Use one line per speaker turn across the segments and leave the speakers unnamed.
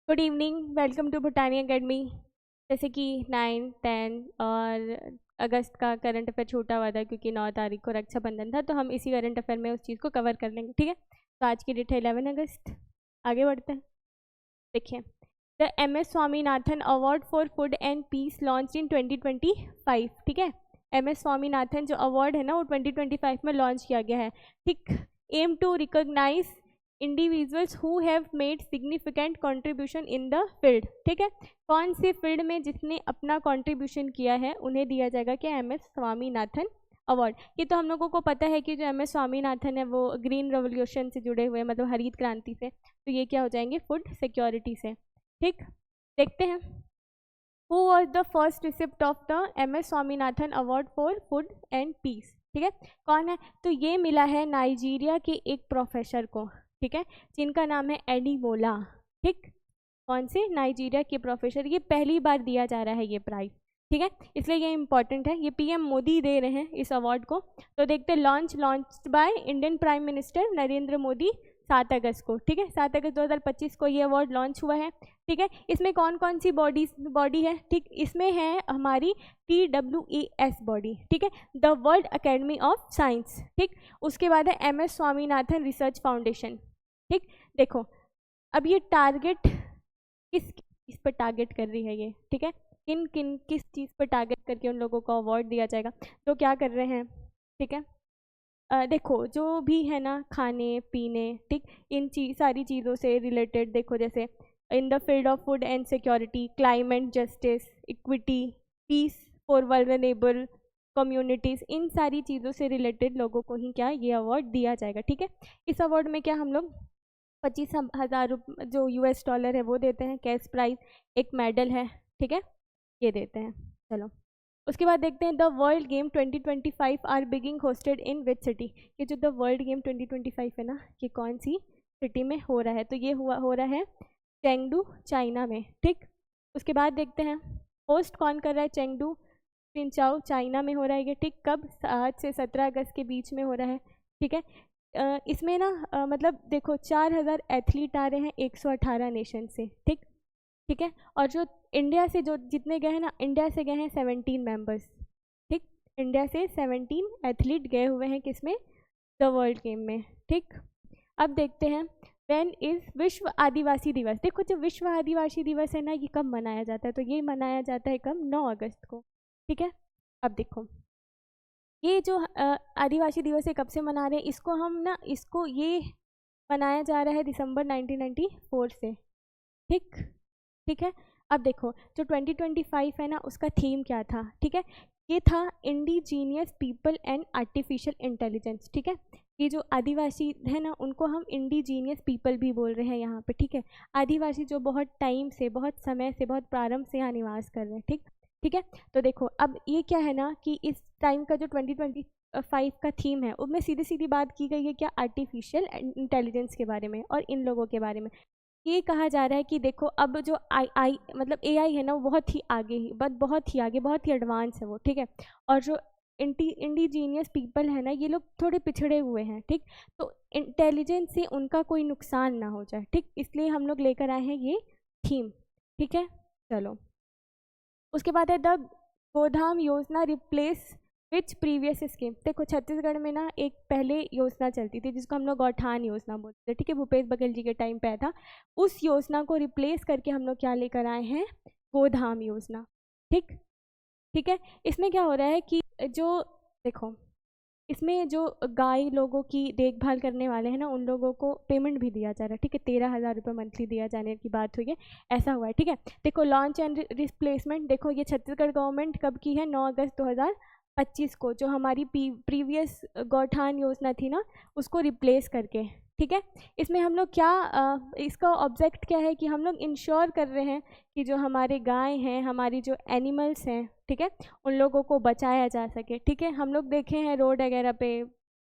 Good evening, welcome to Bhutani academy. जैसे कि 9, 10 और अगस्त का करंट अफेयर छूटा हुआ था क्योंकि 9 तारीख को रक्षाबंधन था, तो हम इसी करंट अफेयर में उस चीज़ को कवर कर लेंगे। ठीक है, तो आज की डेट है 11 अगस्त। आगे बढ़ते हैं। देखिए, the MS Swaminathan award for food and peace launch in 2025। ठीक है, MS स्वामीनाथन जो अवार्ड है ना वो 2025 में लॉन्च किया गया है। ठीक, aim to recognize individuals who have made significant contribution in the field. ठीक है, कौन सी फील्ड में जिसने अपना कंट्रीब्यूशन किया है उन्हें दिया जाएगा क्या MS स्वामीनाथन अवार्ड। ये तो हम लोगों को पता है कि जो MS स्वामीनाथन है वो ग्रीन रेवोल्यूशन से जुड़े हुए, मतलब हरित क्रांति से, तो ये क्या हो जाएंगे, फूड सिक्योरिटी से। ठीक, देखते हैं who was the first recipient of the MS Swaminathan award for food and peace. ठीक है, कौन है, तो ये मिला है नाइजीरिया के एक प्रोफेसर को। ठीक है, जिनका नाम है एडीबोला। ठीक, कौन से, नाइजीरिया के प्रोफेसर, ये पहली बार दिया जा रहा है ये प्राइज। ठीक है, इसलिए ये इंपॉर्टेंट है, ये PM मोदी दे रहे हैं इस अवार्ड को। तो देखते हैं, launch by Indian prime minister Narendra Modi 7 अगस्त को। ठीक है, 7 अगस्त 2025 को ये अवार्ड लॉन्च हुआ है। ठीक है, इसमें कौन कौन सी बॉडी है, ठीक, इसमें है हमारी TWES बॉडी। ठीक है, the world academy of science. ठीक, उसके बाद है MS स्वामीनाथन रिसर्च फाउंडेशन। ठीक, देखो अब ये टारगेट किस पर टारगेट कर रही है ये। ठीक है, किस चीज़ पर टारगेट करके उन लोगों को अवार्ड दिया जाएगा, तो क्या कर रहे हैं। ठीक है, देखो जो भी है ना, खाने पीने, ठीक, इन सारी चीज़ों से रिलेटेड, देखो जैसे in the field of food and security, climate justice, equity, peace for vulnerable communities, इन सारी चीज़ों से रिलेटेड लोगों को ही क्या ये अवार्ड दिया जाएगा। ठीक है, इस अवार्ड में क्या हम लोग 25,000 जो $US है वो देते हैं कैश प्राइज, एक मेडल है। ठीक है, ये देते हैं। चलो उसके बाद देखते हैं, the world game 2025 are being hosted in which city. ये जो द वर्ल्ड गेम 2025 है ना, ये कौन सी सिटी में हो रहा है, तो ये हो रहा है चेंगडू, चाइना में। ठीक, उसके बाद देखते हैं होस्ट कौन कर रहा है, चेंगडू चिंचाओ, चाइना में हो रहा है ये। ठीक, कब, 8 से 17 अगस्त के बीच में हो रहा है। ठीक है, इसमें ना मतलब देखो 4000 एथलीट आ रहे हैं 118 नेशन से। ठीक, ठीक है, और जो इंडिया से जो जितने गए हैं ना, इंडिया से गए हैं 17 मेंबर्स। ठीक, इंडिया से 17 एथलीट गए हुए हैं किसमें, द वर्ल्ड गेम में। ठीक, अब देखते हैं व्हेन इज विश्व आदिवासी दिवस। देखो जो विश्व आदिवासी दिवस है ना, ये कब मनाया जाता है, तो ये मनाया जाता है कब, 9 अगस्त को। ठीक है, अब देखो ये जो आदिवासी दिवस है कब से मना रहे हैं, इसको हम ना, इसको ये मनाया जा रहा है दिसंबर 1994 से। ठीक, ठीक है, अब देखो जो 2025 है ना, उसका थीम क्या था। ठीक है, ये था indigenous people and artificial intelligence. ठीक है, ये जो आदिवासी है ना, उनको हम इंडिजीनियस पीपल भी बोल रहे हैं यहाँ पे। ठीक है, आदिवासी जो बहुत टाइम से, बहुत समय से, बहुत प्रारंभ से यहाँ निवास कर रहे हैं। ठीक, ठीक है, तो देखो अब ये क्या है ना कि इस टाइम का जो 2025 का थीम है उसमें सीधी सीधी बात की गई है क्या, आर्टिफिशियल इंटेलिजेंस के बारे में और इन लोगों के बारे में। ये कहा जा रहा है कि देखो अब जो आई मतलब AI है ना, वो बहुत ही आगे ही, बहुत ही आगे, बहुत ही एडवांस है वो। ठीक है, और जो इंडिजीनियस पीपल है ना, ये लोग थोड़े पिछड़े हुए हैं। ठीक, तो इंटेलिजेंस से उनका कोई नुकसान ना हो जाए। ठीक, इसलिए हम लोग लेकर आए हैं ये थीम। ठीक है, चलो उसके बाद है द गोधाम योजना रिप्लेस विच प्रीवियस स्कीम। देखो छत्तीसगढ़ में ना एक पहले योजना चलती थी जिसको हम लोग गौठान योजना बोलते थे। ठीक है, भूपेश बघेल जी के टाइम पे आया था। उस योजना को रिप्लेस करके हम लोग क्या लेकर आए हैं, गोधाम योजना। ठीक, ठीक है, इसमें क्या हो रहा है कि जो देखो इसमें जो गाय लोगों की देखभाल करने वाले हैं ना, उन लोगों को पेमेंट भी दिया जा रहा है। ठीक है, 13,000 रुपये मंथली दिया जाने की बात हुई है, ऐसा हुआ है। ठीक है, देखो लॉन्च एंड रिप्लेसमेंट, देखो ये छत्तीसगढ़ गवर्नमेंट कब की है, 9 अगस्त 2025 को, जो हमारी प्रीवियस गौठान योजना थी ना, उसको रिप्लेस करके। ठीक है, इसमें हम लोग क्या इसका ऑब्जेक्ट क्या है कि हम लोग इंश्योर कर रहे हैं कि जो हमारे गाय हैं, हमारी जो एनिमल्स हैं, ठीक है, उन लोगों को बचाया जा सके। ठीक है, हम लोग देखे हैं रोड वगैरह पे,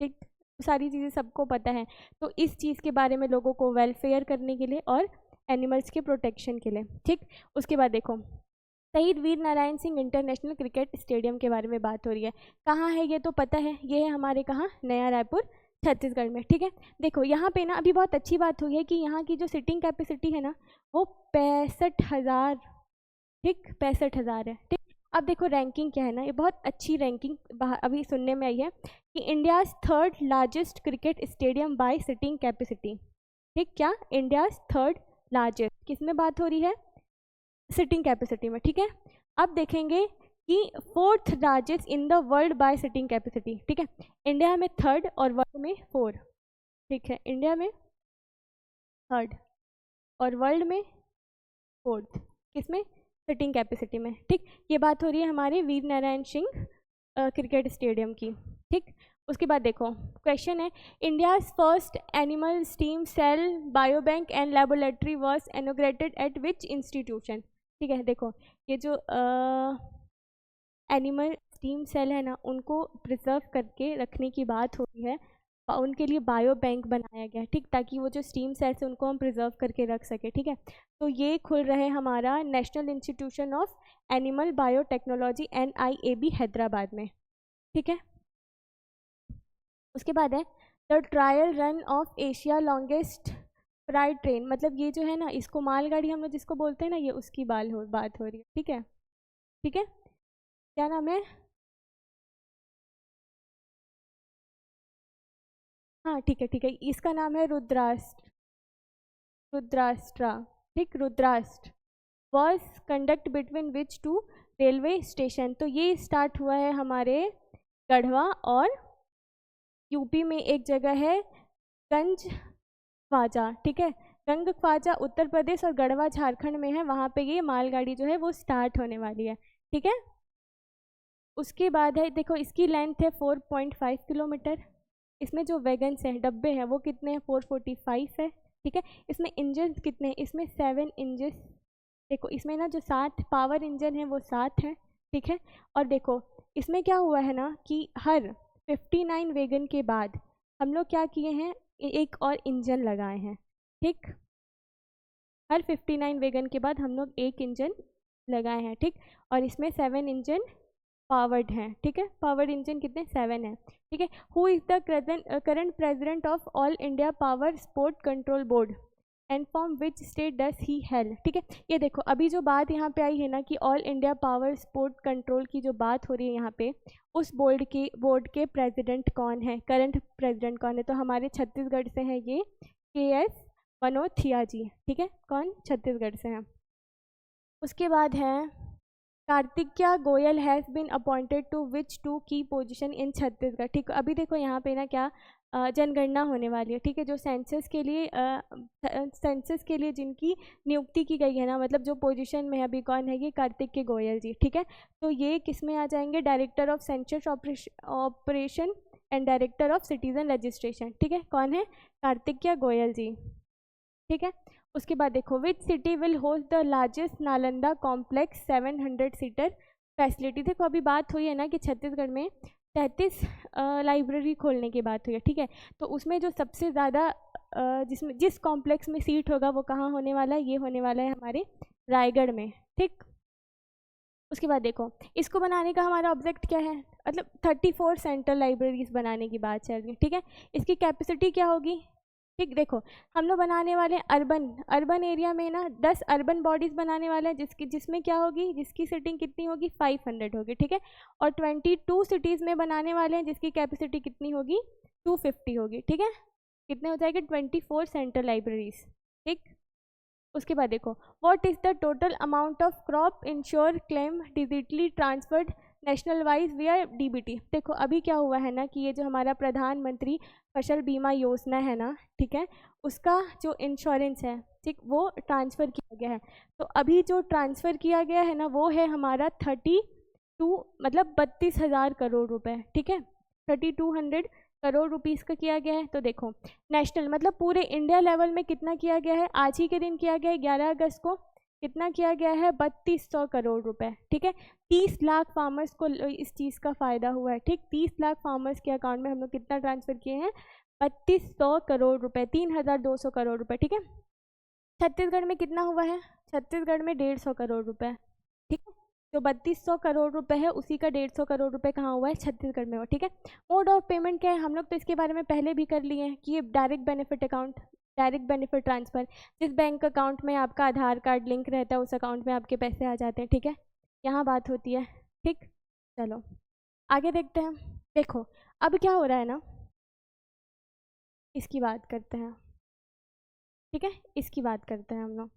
ठीक, सारी चीज़ें सबको पता है, तो इस चीज़ के बारे में लोगों को वेलफेयर करने के लिए और एनिमल्स के प्रोटेक्शन के लिए। ठीक, उसके बाद देखो Shaheed Veer Narayan Singh international cricket stadium के बारे में बात हो रही है। कहाँ है ये तो पता है, ये है हमारे कहाँ, नया रायपुर छत्तीसगढ़ में, ठीक है। देखो यहाँ पे ना अभी बहुत अच्छी बात हुई है कि यहाँ की जो सिटिंग कैपेसिटी है ना वो 65,000, ठीक, 65,000 है, ठीक। अब देखो रैंकिंग क्या है ना, ये बहुत अच्छी रैंकिंग अभी सुनने में आई है कि India's third largest cricket stadium bye sitting capacity, ठीक। क्या इंडियाज़ थर्ड लार्जेस्ट, किस में बात हो रही है, सिटिंग कैपेसिटी में, ठीक है। अब देखेंगे कि fourth largest in the world by sitting capacity, ठीक है। इंडिया में थर्ड और वर्ल्ड में फोर, ठीक है। इंडिया में थर्ड और वर्ल्ड में फोर्थ, किसमें, सिटिंग कैपेसिटी में, ठीक। ये बात हो रही है हमारे वीर नारायण सिंह क्रिकेट स्टेडियम की, ठीक। उसके बाद देखो क्वेश्चन है, India's first animal stem cell biobank and laboratory was inaugurated at which institution, ठीक है। देखो ये जो एनिमल स्टीम सेल है ना उनको प्रिजर्व करके रखने की बात हो रही है, उनके लिए बायो बैंक बनाया गया, ठीक, ताकि वो जो स्टीम सेल्स है उनको हम प्रिजर्व करके रख सके, ठीक है। तो ये खुल रहे हमारा national institution of animal biotechnology NIAB Hyderabad में, ठीक है। उसके बाद है the trial run of Asia longest fried train, मतलब ये जो है ना इसको मालगाड़ी हम लोग जिसको बोलते हैं ना, ये उसकी बात हो रही है, ठीक है, ठीक है। क्या नाम है, हाँ ठीक है ठीक है, इसका नाम है रुद्राष्ट्रा, ठीक, Rudrashtra was conduct between which two railway station, तो ये स्टार्ट हुआ है हमारे गढ़वा और यूपी में एक जगह है गंज ख्वाजा, ठीक है। गंग ख्वाजा उत्तर प्रदेश और गढ़वा झारखंड में है, वहाँ पे ये मालगाड़ी जो है वो स्टार्ट होने वाली है, ठीक है। उसके बाद है देखो इसकी लेंथ है 4.5 किलोमीटर, इसमें जो वैगन्स हैं डब्बे हैं वो कितने हैं, 445 है, ठीक है। इसमें इंजन कितने हैं, इसमें 7 इंजन, देखो इसमें ना जो 7 पावर इंजन है वो 7 है, ठीक है। और देखो इसमें क्या हुआ है ना कि हर 59 वैगन के बाद हम लोग क्या किए हैं, एक और इंजन लगाए हैं, ठीक। हर 59 वैगन के बाद हम लोग एक इंजन लगाए हैं, ठीक। और इसमें 7 इंजन पावर्ड हैं, ठीक है। पावर्ड इंजन कितने, 7 हैं, ठीक है। Who is the current president of all India power sport control board and from which state does he hello, ठीक है। ये देखो अभी जो बात यहाँ पे आई है ना कि all India power sport control की जो बात हो रही है यहाँ पे, उस बोर्ड के प्रेसिडेंट कौन है, करंट प्रेसिडेंट कौन है, तो हमारे छत्तीसगढ़ से हैं ये KS मनोथिया जी, ठीक है। कौन, छत्तीसगढ़ से हैं। उसके बाद है Kartikeya Goyal has been appointed to which to की पोजीशन इन छत्तीसगढ़, ठीक। अभी देखो यहाँ पे ना क्या जनगणना होने वाली है, ठीक है। जो सेंसस के लिए जिनकी नियुक्ति की गई है ना, मतलब जो पोजीशन में अभी कौन है, ये कार्तिक्य गोयल जी, ठीक है। तो ये किस में आ जाएंगे, director of census operation and director of citizen registration, ठीक है। कौन है, कार्तिक्य गोयल जी, ठीक है। उसके बाद देखो which city will host the largest Nalanda complex 700 seater facility, देखो अभी बात हुई है ना कि छत्तीसगढ़ में 33 लाइब्रेरी खोलने की बात हुई है, ठीक है। तो उसमें जो सबसे ज़्यादा जिस कॉम्प्लेक्स में सीट होगा वो कहाँ होने वाला है, ये होने वाला है हमारे रायगढ़ में, ठीक। उसके बाद देखो इसको बनाने का हमारा ऑब्जेक्ट क्या है, मतलब 34 सेंट्रल लाइब्रेरीज बनाने की बात चल रही है, ठीक है। इसकी कैपेसिटी क्या होगी, ठीक। देखो हम लोग बनाने वाले अर्बन एरिया में ना 10 अर्बन बॉडीज़ बनाने वाले हैं जिसमें क्या होगी, जिसकी सीटिंग कितनी होगी, 500 होगी, ठीक है। और 22 सिटीज़ में बनाने वाले हैं जिसकी कैपेसिटी कितनी होगी, 250 होगी, ठीक है। कितने हो जाएंगे, 24 सेंट्रल लाइब्रेरीज, ठीक। उसके बाद देखो what is the total amount of crop ensure claim digitally transferred national wise VR DBT, देखो अभी क्या हुआ है ना कि ये जो हमारा प्रधानमंत्री फसल बीमा योजना है ना, ठीक है, उसका जो इंश्योरेंस है, ठीक, वो ट्रांसफ़र किया गया है। तो अभी जो ट्रांसफ़र किया गया है ना वो है हमारा 32,000 करोड़ रुपए, ठीक है। 3200 करोड़ रुपीज़ का किया गया है। तो देखो नेशनल मतलब पूरे इंडिया लेवल में कितना किया गया है, आज ही के दिन किया गया है 11 अगस्त को, कितना किया गया है, 3200 करोड़ रुपए, ठीक है। 30 लाख फार्मर्स को इस चीज़ का फ़ायदा हुआ है, ठीक। 30 लाख फार्मर्स के अकाउंट में हम लोग कितना ट्रांसफ़र किए हैं, 3200 करोड़ रुपए, 3200 करोड़ रुपए, ठीक है। छत्तीसगढ़ में कितना हुआ है, छत्तीसगढ़ में 150 करोड़ रुपए, ठीक है। जो 3200 करोड़ रुपए है उसी का 150 करोड़ रुपए कहाँ हुआ है, छत्तीसगढ़ में हुआ। ठीक है, मोड ऑफ पेमेंट क्या है, हम लोग तो इसके बारे में पहले भी कर लिए हैं कि ये direct benefit account, direct benefit transfer, जिस बैंक अकाउंट में आपका आधार कार्ड लिंक रहता है उस अकाउंट में आपके पैसे आ जाते हैं। ठीक है, यहाँ बात होती है। ठीक, चलो आगे देखते हैं। देखो अब क्या हो रहा है ना, इसकी बात करते हैं। ठीक है, इसकी बात करते हैं हम लोग।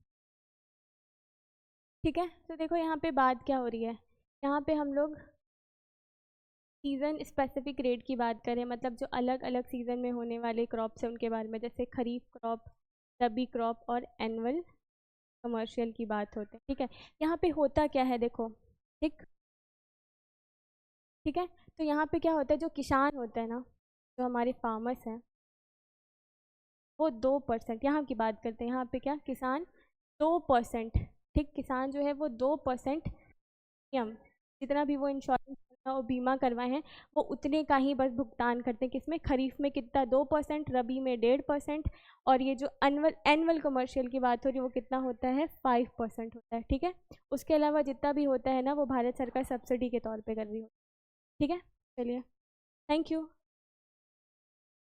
ठीक है, तो देखो यहाँ पे बात क्या हो रही है, यहाँ पे हम लोग सीज़न स्पेसिफिक रेट की बात करें, मतलब जो अलग अलग सीज़न में होने वाले क्रॉप्स हैं उनके बारे में, जैसे खरीफ क्रॉप, रबी क्रॉप और एनुअल कमर्शियल की बात होती है। ठीक है, यहाँ पे होता क्या है देखो। ठीक, ठीक है, तो यहाँ पे क्या होता है, जो किसान होते हैं ना, जो हमारे फार्मर्स हैं, वो 2%, यहाँ की बात करते हैं, यहाँ पे क्या, किसान 2%, ठीक, किसान जो है वो 2% प्रीमियम, जितना भी वो इंश्योरेंस और बीमा करवाए हैं वो उतने का ही बस भुगतान करते हैं। किसमें, खरीफ में कितना, 2%, रबी में 1.5%, और ये जो एनुअल कमर्शियल की बात हो रही है वो कितना होता है, 5% होता है। ठीक है, उसके अलावा जितना भी होता है ना वो भारत सरकार सब्सिडी के तौर पे कर रही हो। ठीक है, चलिए, थैंक यू।